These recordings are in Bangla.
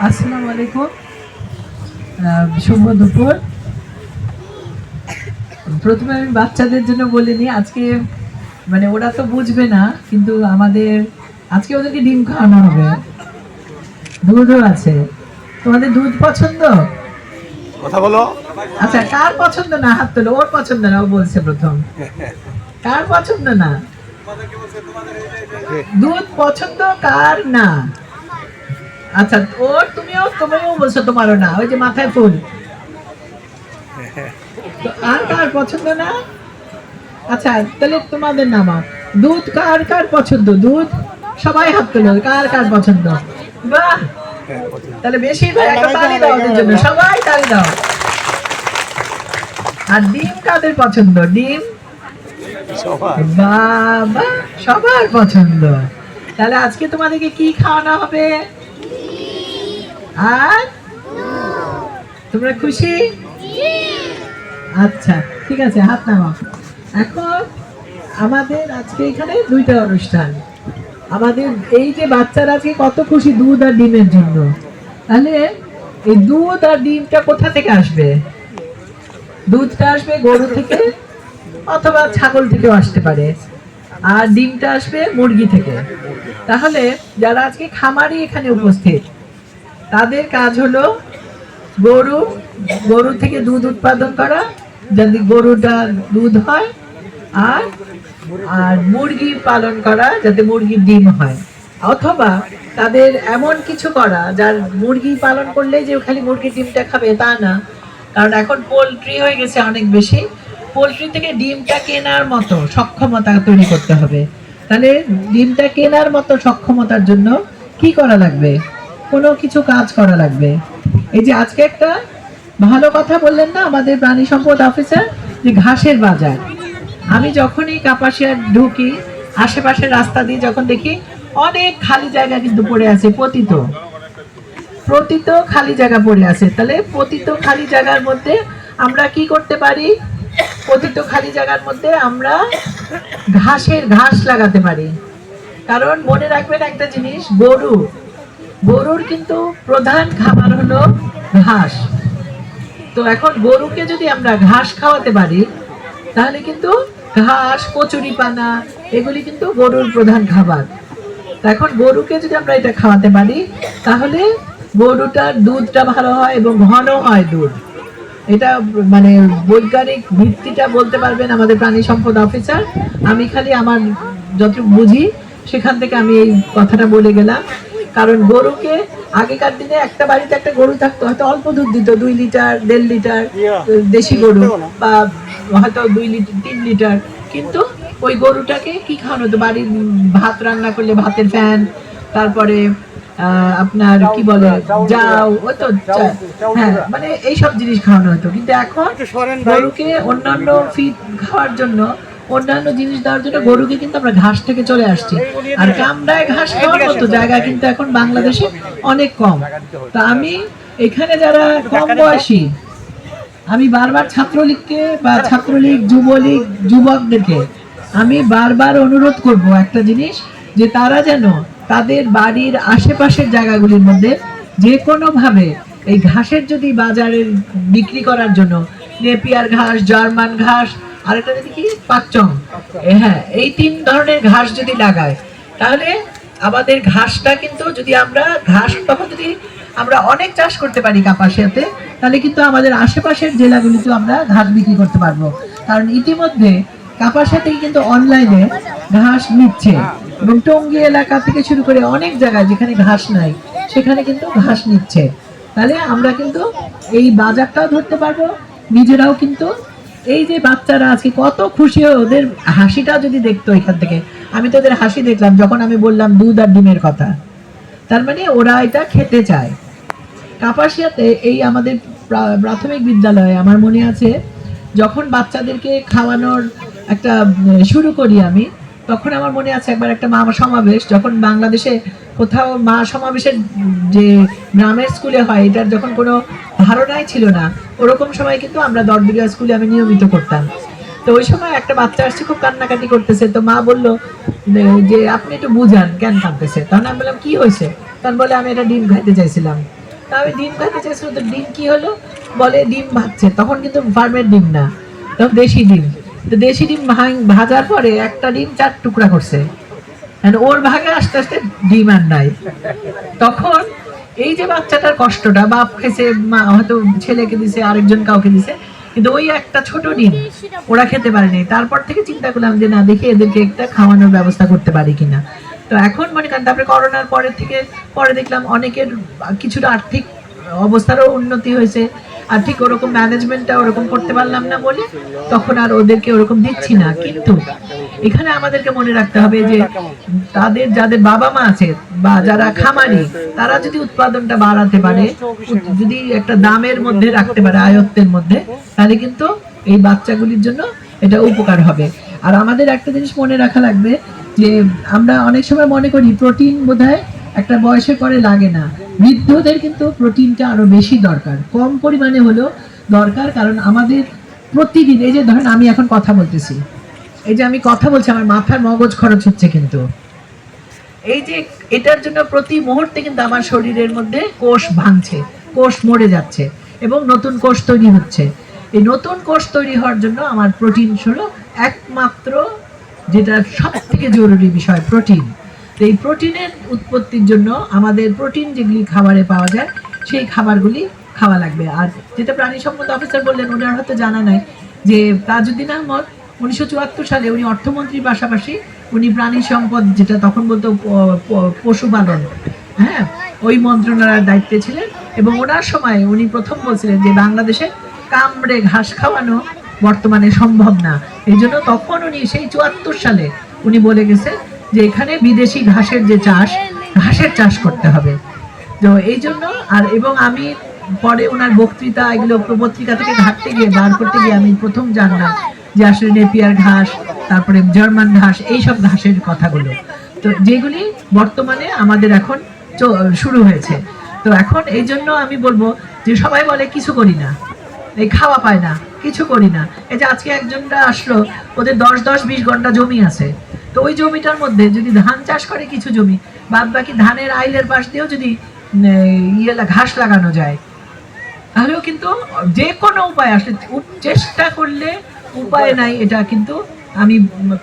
আসসালামু আলাইকুম, শুভ দুপুর। প্রথমে আমি বাচ্চাদের জন্য বলিনি আজকে, মানে ওরা তো বুঝবে না, কিন্তু আমাদের আজকে ওদেরকে ডিম খাওয়ানো হবে, দুধও আছে। তোমাদের দুধ পছন্দ? কথা বলো। আচ্ছা, কার পছন্দ না হাত তোলো। ওর পছন্দ না, ও বলছে প্রথম। কার পছন্দ না? দুধ পছন্দ কার না? আচ্ছা, তুমিও বলছো তোমারও না, ওই যে মাথায় ফুল। তো আর কার পছন্দ না? আচ্ছা, তাহলে তোমাদের নামা। দুধ কার কার পছন্দ? দুধ সবাই হাত তোলো, কার কার পছন্দ? বাহ, তাহলে বেশি একটা তালি দাও ওদের জন্য, সবাই তালি দাও। আর ডিম কাদের পছন্দ? ডিম বাবা সবার পছন্দ। তাহলে আজকে তোমাদেরকে কি খাওয়ানো হবে? আর তোমরা খুশি? আচ্ছা, ঠিক আছে, হাত নামাও। এখন আমাদের আজকে এখানে দুইটা অনুষ্ঠান। আমাদের এই যে বাচ্চারা আজকে কত খুশি দুধ আর ডিমের জন্য। তাহলে এই দুধ আর ডিমটা কোথা থেকে আসবে? দুধটা আসবে গরু থেকে, অথবা ছাগল থেকেও আসতে পারে, আর ডিমটা আসবে মুরগি থেকে। তাহলে যারা আজকে খামারি এখানে উপস্থিত, তাদের কাজ হলো গরু গরু থেকে দুধ উৎপাদন করা, যদি গরুটা দুধ হয়, আর আর মুরগি পালন করা যাতে মুরগির ডিম হয়, অথবা তাদের এমন কিছু করা যার মুরগি পালন করলে যে খালি মুরগির ডিমটা খাবে তা না, কারণ এখন পোলট্রি হয়ে গেছে অনেক বেশি। পোলট্রি থেকে ডিমটা কেনার মতো সক্ষমতা তৈরি করতে হবে। তাহলে ডিমটা কেনার মতো সক্ষমতার জন্য কি করা লাগবে? কোনো কিছু কাজ করা লাগবে। এই যে আজকে একটা ভালো কথা বললেন না আমাদের প্রাণী সম্পদ অফিসার, যে ঘাসের বাজার। আমি যখনই কাপাসিয়া ঢুকি, আশেপাশের রাস্তা দিয়ে যখন দেখি অনেক খালি জায়গা কিন্তু পড়ে আছে, পতিত পতিত খালি জায়গা পড়ে আছে। তাহলে পতিত খালি জায়গার মধ্যে আমরা কি করতে পারি? পতিত খালি জায়গার মধ্যে আমরা ঘাস লাগাতে পারি। কারণ মনে রাখবেন একটা জিনিস, গরুর কিন্তু প্রধান খাবার হলো ঘাস। তো এখন গরুকে যদি আমরা ঘাস খাওয়াতে পারি, তাহলে কিন্তু ঘাস, কচুরি পানা, এগুলি কিন্তু গরুর প্রধান খাবার। এখন গরুকে যদি আমরা এটা খাওয়াতে পারি, তাহলে গরুটার দুধটা ভালো হয় এবং ঘন হয় দুধ। এটা মানে বৈজ্ঞানিক ভিত্তিটা বলতে পারবেন আমাদের প্রাণী সম্পদ অফিসার। আমি খালি আমার যতটুকু বুঝি সেখান থেকে আমি এই কথাটা বলে গেলাম। কারণ গরুকে আগেকার দিনে একটা বাড়িতে একটা গরু থাকতো, হয়তো অল্প দুধ দিত, 2 লিটার 1.5 লিটার দেশি গরু, বা হয়তো 2 লিটার 3 লিটার। কিন্তু ওই গরুটাকে কি খাওয়ানো হতো? বাড়ির ভাত রান্না করলে ভাতের ফ্যান, তারপরে আপনার কি বলে যাও, ওই তো হ্যাঁ, মানে এইসব জিনিস খাওয়ানো হতো। কিন্তু এখন গরুকে অন্যান্য ফিড খাওয়ার জন্য, অন্যান্য জিনিস দেওয়ার জন্য গরুকে কিন্তু আমরা ঘাস থেকে চলে আসছি। আর কামড়ায় ঘাস খাওয়ার মতো জায়গা কিন্তু এখন বাংলাদেশে অনেক কম। তা আমি এখানে যারা কম বয়সী, আমি বারবার ছাত্রলীগকে বা ছাত্রলীগ, যুবলীগ, যুবকদেরকে আমি বারবার অনুরোধ করব একটা জিনিস, যে তারা যেন তাদের বাড়ির আশেপাশের জায়গাগুলির মধ্যে যে কোনোভাবে এই ঘাসের যদি বাজারে বিক্রি করার জন্য নেপিয়ার ঘাস, জার্মান ঘাস, আর একটা যদি কি পাকচং, হ্যাঁ, এই 3 ধরনের ঘাস যদি লাগায়, তাহলে আমাদের ঘাসটা কিন্তু যদি আমরা তখন যদি আমরা অনেক চাষ করতে পারি কাপাসিয়াতে, তাহলে কিন্তু আমাদের আশেপাশের জেলাগুলিতেও আমরা ঘাস বিক্রি করতে পারবো। কারণ ইতিমধ্যে কাপাসিয়াতেই কিন্তু অনলাইনে ঘাস নিচ্ছে, এবং টঙ্গী এলাকা থেকে শুরু করে অনেক জায়গায় যেখানে ঘাস নাই সেখানে কিন্তু ঘাস নিচ্ছে। তাহলে আমরা কিন্তু এই বাজারটাও ধরতে পারবো, নিজেরাও কিন্তু। এই যে বাচ্চারা আজকে কত খুশি হয়ে, ওদের হাসিটা যদি দেখতো এখান থেকে। আমি তো ওদের হাসি দেখলাম যখন আমি বললাম দুধ আর ডিমের কথা। তার মানে ওরা এটা খেতে চায়। কাপাসিয়াতে এই আমাদের প্রাথমিক বিদ্যালয়ে আমার মনে আছে, যখন বাচ্চাদেরকে খাওয়ানোর একটা শুরু করি আমি, তখন আমার মনে আছে একবার একটা মা সমাবেশ, যখন বাংলাদেশে কোথাও মা সমাবেশের যে গ্রামের স্কুলে হয়, এটার যখন কোনো ধারণাই ছিল না, ওরকম সময় কিন্তু আমরা দরদুরিয়া স্কুলে আমি নিয়মিত করতাম। তো ওই সময় একটা বাচ্চা আসছে, খুব কান্নাকাটি করতেছে। তো মা বলল যে আপনি একটু বুঝান কেন কাঁদতেছে। তখন আমি বললাম কি হয়েছে? তখন বলে আমি এটা ডিম খাইতে চাইছিলাম। তা আমি ডিম ভাজতে চেয়েছিলাম, তো ডিম কি হলো, বলে ডিম ভাজছে, তখন কিন্তু ফার্মের ডিম না, তখন দেশি ডিম। তো দেশি ডিম ভাজার পরে একটা ডিম 4 টুকরা করছে, আর ওর ভাগে আস্তে আস্তে ডিম আর নাই। তখন এই যে বাচ্চাটার কষ্টটা, বাপ খেয়েছে, মা হয়তো ছেলেকে দিছে, আরেকজন কাউকে দিছে, কিন্তু ওই একটা ছোট ডিম ওরা খেতে পারেনি। তারপর থেকে চিন্তা করলাম যে না, দেখি এদেরকে একটা খাওয়ানোর ব্যবস্থা করতে পারি কিনা। তো এখন মনে করেন, তারপরে করোনার পরে দেখলাম অনেকের কিছুটা আর্থিক অবস্থারও উন্নতি হয়েছে, আর ঠিক ওরকম ম্যানেজমেন্টটা ওরকম করতে পারলাম না বলে তখন আর ওদেরকে ওরকম দিচ্ছি না। কিন্তু এখানে আমাদেরকে মনে রাখতে হবে যে তাদের যাদের বাবা মা আছে বা যারা খামারি, তারা যদি উৎপাদনটা বাড়াতে পারে, যদি একটা দামের মধ্যে রাখতে পারে, আয়ত্তের মধ্যে, তাহলে কিন্তু এই বাচ্চাগুলির জন্য এটা উপকার হবে। আর আমাদের একটা জিনিস মনে রাখা লাগবে যে আমরা অনেক সময় মনে করি প্রোটিন বোধহয় একটা বয়সের পরে লাগে না, বৃদ্ধদের কিন্তু প্রোটিনটা আরো বেশি দরকার, কম পরিমাণে হলেও দরকার। কারণ আমাদের প্রতিদিন, এই যে ধরেন আমি এখন কথা বলতেছি, এই যে আমি কথা বলছি, আমার মাথার মগজ খরচ হচ্ছে, কিন্তু এই যে এটার জন্য প্রতি মুহূর্তে কিন্তু আমার শরীরের মধ্যে কোষ ভাঙছে, কোষ মরে যাচ্ছে এবং নতুন কোষ তৈরি হচ্ছে। এই নতুন কোষ তৈরি হওয়ার জন্য আমার প্রোটিন হলো একমাত্র যেটা সব থেকে জরুরি বিষয়, প্রোটিন। এই প্রোটিনের উৎপত্তির জন্য আমাদের প্রোটিন যেগুলি খাবারে পাওয়া যায়, সেই খাবারগুলি খাওয়া লাগবে। আর যেটা প্রাণী সম্পদ অফিসার বললেন, ওনার হয়তো জানা নাই যে তাজউদ্দিন আহমদ 1974 সালে উনি অর্থমন্ত্রীর পাশাপাশি উনি প্রাণী সম্পদ, যেটা তখন বলতো পশুপালন, হ্যাঁ, ওই মন্ত্রণালয়ের দায়িত্বে ছিলেন। এবং ওনার সময় উনি প্রথম বলছিলেন যে বাংলাদেশে কামড়ে ঘাস খাওয়ানো বর্তমানে সম্ভব না। এই জন্য তখন উনি সেই 74 সালে উনি বলে গেছে যে এখানে বিদেশি ঘাসের যে চাষ, ঘাসের চাষ করতে হবে। তো এই জন্য, আর এবং আমি পরে ওনার বক্তৃতা এগুলো পত্রিকা থেকে ঘাটতে গিয়ে বার করতে গিয়ে আমি প্রথম জানলাম যে আসলে নেপিয়ার ঘাস, তারপরে জার্মান ঘাস, এইসব ঘাসের কথাগুলো, তো যেগুলি বর্তমানে আমাদের এখন শুরু হয়েছে। তো এখন এই জন্য আমি বলবো যে সবাই বলে কিছু করি না, এই খাওয়া পায় না, কিছু করি না। এই যে আজকে একজনটা আসলো, ওদের 10-20 ঘন্টা জমি আছে, তো ওই জমিটার মধ্যে যদি ধান চাষ করে কিছু জমি, বাদ বাকি ধানের আইলের পাশ দিয়েও যদি ঘাস লাগানো যায়, তাহলেও কিন্তু যে কোনো উপায় আসলে চেষ্টা করলে উপায় নাই, এটা কিন্তু আমি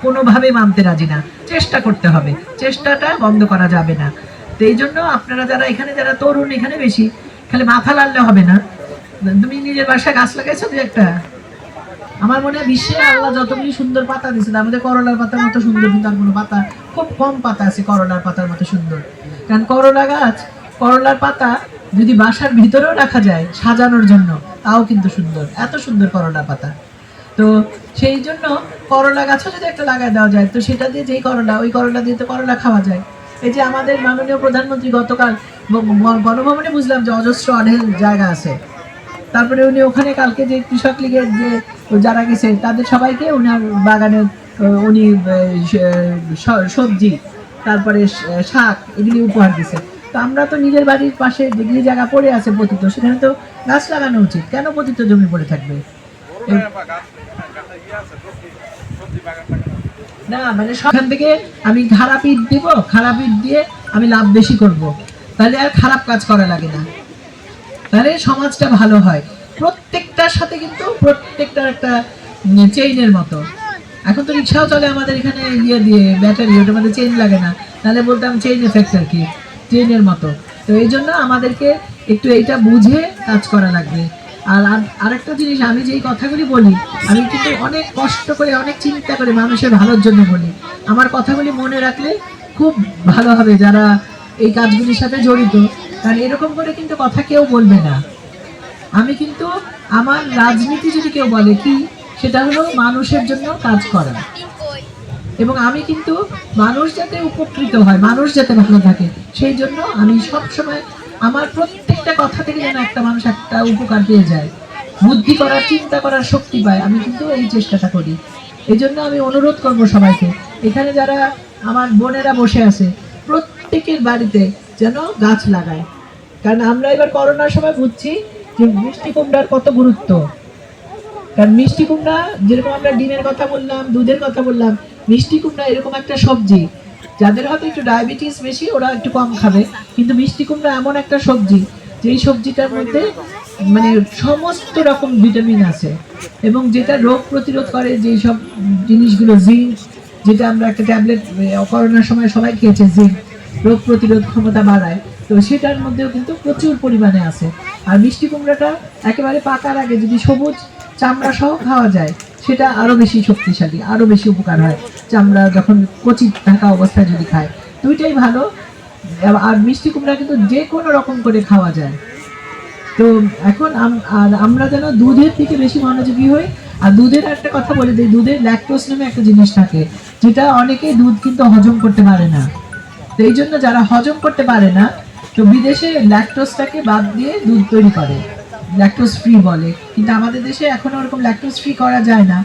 কোনোভাবে মানতে রাজি না। চেষ্টা করতে হবে, চেষ্টাটা বন্ধ করা যাবে না। তো এই জন্য আপনারা যারা এখানে, যারা তরুণ, এখানে বেশি খালি মাথা লাড়লে হবে না। তুমি নিজের বাসায় গাছ লাগাইছো দু একটা? আমার মনে হয় বিশ্বে আল্লাহ যতগুলি সুন্দর পাতা দিয়েছে, আমাদের করলার পাতার মতো সুন্দর কিন্তু আর কোনো পাতা, খুব কম পাতা আছে করলার পাতার মতো সুন্দর। কারণ করলা গাছ, করলার পাতা যদি বাসার ভিতরেও রাখা যায় সাজানোর জন্য, তাও কিন্তু সুন্দর, এত সুন্দর করলার পাতা। তো সেই জন্য করলা গাছও যদি একটা লাগাই দেওয়া যায়, তো সেটা দিয়ে যেই করলা, ওই করলা দিয়ে তো করলা খাওয়া যায়। এই যে আমাদের মাননীয় প্রধানমন্ত্রী গতকাল গণভবনে বুঝলাম যে অজস্র অঢেল জায়গা আছে, তারপরে উনি ওখানে কালকে যে কৃষক লীগের যে যারা গেছে তাদের সবাইকে উনার বাগানে উনি সবজি, তারপরে শাক, এগুলি উপহার দিছে। তো আমরা তো নিজের বাড়ির পাশে যেগুলি জায়গা পড়ে আছে পতিত, সেখানে তো গাছ লাগানো উচিত, কেন পতিত জমি পড়ে থাকবে? না মানে সেখান থেকে আমি খারাপ ইট দিব, খারাপ ইট দিয়ে আমি লাভ বেশি করব, তাহলে আর খারাপ কাজ করা লাগে না, তাহলে সমাজটা ভালো হয়। প্রত্যেকটার সাথে কিন্তু প্রত্যেকটার একটা চেইনের মতো। এখন তো রিক্সাও চলে আমাদের এখানে দিয়ে ব্যাটারি, ওটার মধ্যে চেইন লাগে না, তাহলে বলতাম চেইন এফেক্ট আর কি, চেইনের মতো। তো এই জন্য আমাদেরকে একটু এইটা বুঝে কাজ করা লাগবে। আর আরেকটা জিনিস, আমি যেই কথাগুলি বলি, আমি কিন্তু অনেক কষ্ট করে, অনেক চিন্তা করে মানুষের ভালোর জন্য বলি। আমার কথাগুলি মনে রাখলে খুব ভালো হবে যারা এই কাজগুলির সাথে জড়িত, কারণ এরকম করে কিন্তু কথা কেউ বলবে না। আমি কিন্তু আমার রাজনীতি যদি কেউ বলে কি, সেটা হলো মানুষের জন্য কাজ করা, এবং আমি কিন্তু মানুষ যাতে উপকৃত হয়, মানুষ যাতে ভালো থাকে, সেই জন্য আমি সবসময় আমার প্রত্যেকটা কথা থেকে যেন একটা মানুষ একটা উপকার পেয়ে যায়, বুদ্ধি করার, চিন্তা করার শক্তি পায়, আমি কিন্তু এই চেষ্টাটা করি। এই জন্য আমি অনুরোধ করব সবাইকে, এখানে যারা আমার বোনেরা বসে আছে, প্রত্যেকের বাড়িতে যেন গাছ লাগায়। কারণ আমরা এবার করোনার সময় বুঝছি যে মিষ্টি কুমড়ার কত গুরুত্ব। কারণ মিষ্টি কুমড়া, যেরকম আমরা ডিমের কথা বললাম, দুধের কথা বললাম, মিষ্টি কুমড়া এরকম একটা সবজি, যাদের হয়তো একটু ডায়াবেটিস বেশি ওরা একটু কম খাবে, কিন্তু মিষ্টি কুমড়া এমন একটা সবজি যেই সবজিটার মধ্যে মানে সমস্ত রকম ভিটামিন আছে এবং যেটা রোগ প্রতিরোধ করে, যেই সব জিনিসগুলো, জিঙ্ক, যেটা আমরা একটা ট্যাবলেট করোনার সময় সবাই খেয়েছে, জিঙ্ক রোগ প্রতিরোধ ক্ষমতা বাড়ায়, তো সেটার মধ্যেও কিন্তু প্রচুর পরিমাণে আছে। আর মিষ্টি কুমড়াটা একেবারে পাকার আগে যদি সবুজ চামড়া সহ খাওয়া যায়, সেটা আরো বেশি শক্তিশালী, আরো বেশি উপকার হয় চামড়া যখন কচি থাকা অবস্থায় যদি খায়। দুইটাই ভালো। আর মিষ্টি কুমড়া কিন্তু যে কোনো রকম করে খাওয়া যায়। তো এখন আর আমরা যেন দুধের দিকে বেশি মনোযোগী হই। আর দুধের একটা কথা বলে দিই, দুধের ল্যাকটোজ নামে একটা জিনিস থাকে, যেটা অনেকেই দুধ কিন্তু হজম করতে পারে না। তো এই জন্য যারা হজম করতে পারে না, তো বিদেশে ল্যাকটোজটাকে বাদ দিয়ে দুধ তৈরি করে, ল্যাকটোজ ফ্রি বলে, কিন্তু আমাদের দেশে এখনো ওরকম ল্যাকটোজ ফ্রি করা যায় না।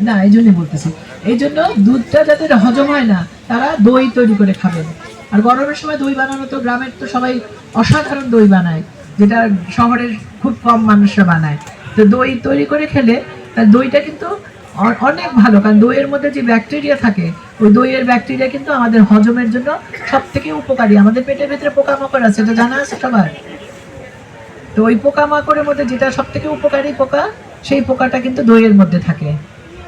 না, এই জন্যই বলতেছি, এই জন্য দুধটা যাদের হজম হয় না, তারা দই তৈরি করে খাবেন। আর গরমের সময় দই বানানো তো গ্রামের তো সবাই অসাধারণ দই বানায়, যেটা শহরের খুব কম মানুষরা বানায়। তো দই তৈরি করে খেলে তার দইটা কিন্তু অনেক ভালো, কারণ দইয়ের মধ্যে যে ব্যাকটেরিয়া থাকে, ওই দইয়ের ব্যাকটেরিয়া কিন্তু আমাদের হজমের জন্য সব থেকে উপকারী। আমাদের পেটের ভেতরে পোকামাকড় আছে, এটা জানা আছে সবার। তো ওই পোকামাকড়ের মধ্যে যেটা সব থেকে উপকারী পোকা, সেই পোকাটা কিন্তু দইয়ের মধ্যে থাকে।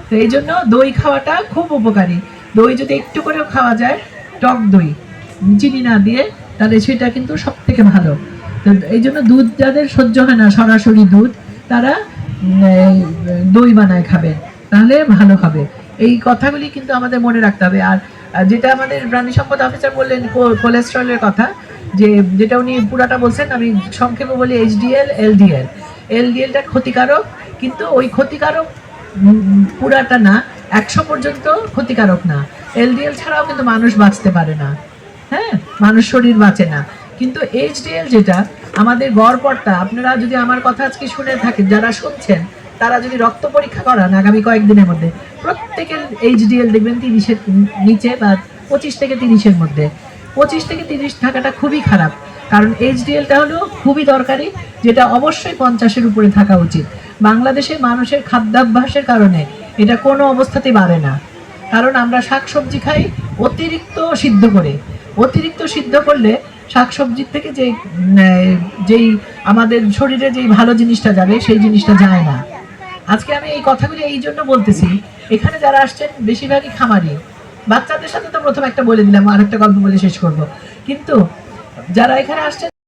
তো এই জন্য দই খাওয়াটা খুব উপকারী। দই যদি একটু করেও খাওয়া যায়, টক দই চিনি না দিয়ে, তাহলে সেটা কিন্তু সব থেকে ভালো। তো এই জন্য দুধ যাদের সহ্য হয় না সরাসরি দুধ, তারা দই বানায় খাবেন, তাহলে ভালো হবে। এই কথাগুলি কিন্তু আমাদের মনে রাখতে হবে। আর যেটা আমাদের প্রাণী সম্পদ অফিসার বললেন কোলেস্ট্রলের কথা, যে যেটা উনি পুরাটা বলছেন, আমি সংক্ষেপে বলি এইচডিএল, এলডিএল। এলডিএলটা ক্ষতিকারক, কিন্তু ওই ক্ষতিকারক পুরাটা না, 100 পর্যন্ত ক্ষতিকারক না। এলডিএল ছাড়াও কিন্তু মানুষ বাঁচতে পারে না, হ্যাঁ, মানুষ শরীর বাঁচে না। কিন্তু এইচডিএল যেটা আমাদের গড়পড়তা, আপনারা যদি আমার কথা আজকে শুনে থাকেন, যারা শুনছেন, তারা যদি রক্ত পরীক্ষা করান আগামী কয়েকদিনের মধ্যে, প্রত্যেকের এইচডিএল দেখবেন 30-এর নিচে বা 25 থেকে 30-এর মধ্যে। 25 থেকে 30 থাকাটা খুবই খারাপ, কারণ এইচডিএলটা হলো খুবই দরকারি, যেটা অবশ্যই 50-এর উপরে থাকা উচিত। বাংলাদেশের মানুষের খাদ্যাভ্যাসের কারণে এটা কোনো অবস্থাতেই বাড়ে না, কারণ আমরা শাকসবজি খাই অতিরিক্ত সিদ্ধ করে। অতিরিক্ত সিদ্ধ করলে শাকসবজির থেকে যেই আমাদের শরীরে যেই ভালো জিনিসটা যাবে, সেই জিনিসটা যায় না। আজকে আমি এই কথাগুলি এই জন্য বলতেছি, এখানে যারা আসছেন বেশিরভাগই খামারি। বাচ্চাদের সাথে তো প্রথম একটা বলে দিলাম, আর একটা গল্প বলে শেষ করব। কিন্তু যারা এখানে আসছেন